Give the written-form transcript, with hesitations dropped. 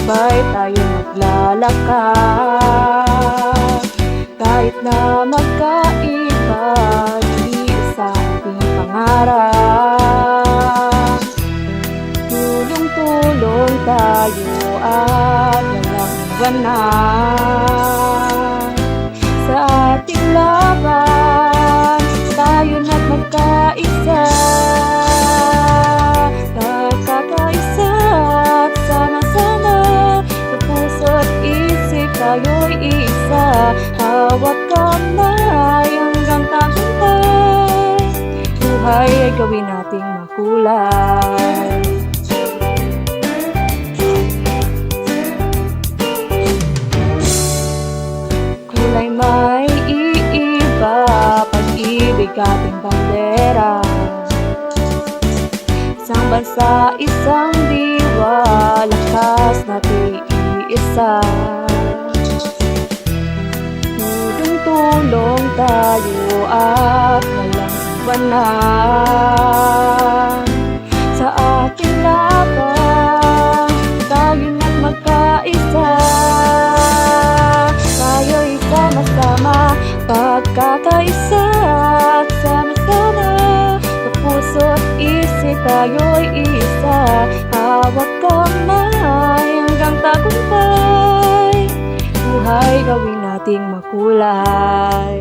sabay tayo maglalakad. Kahit na magkaiba, iisa ating pangarap. Tulong-tulong tayo at walang iwanan. Sa ating laban, tayo na't magkaisa. Magkakaisa at sama-sama, sa puso't isip tayo'y isa. Hawak kamay hanggang tagumpay, buhay ay gawin nating makulay. Kulay may iiba, pag-ibig ating bandera. Isang bansa, isang diwa, lakas nating iisa. Tulong tayo at walang iwanan. Sa ating laban, tayo na't magkaisa. Tayo'y sama-sama, pagkakaisa at sama-sama. Sa puso't isip tayo'y isa. Hawak kamay hanggang tagumpay, buhay gawin nating makulay.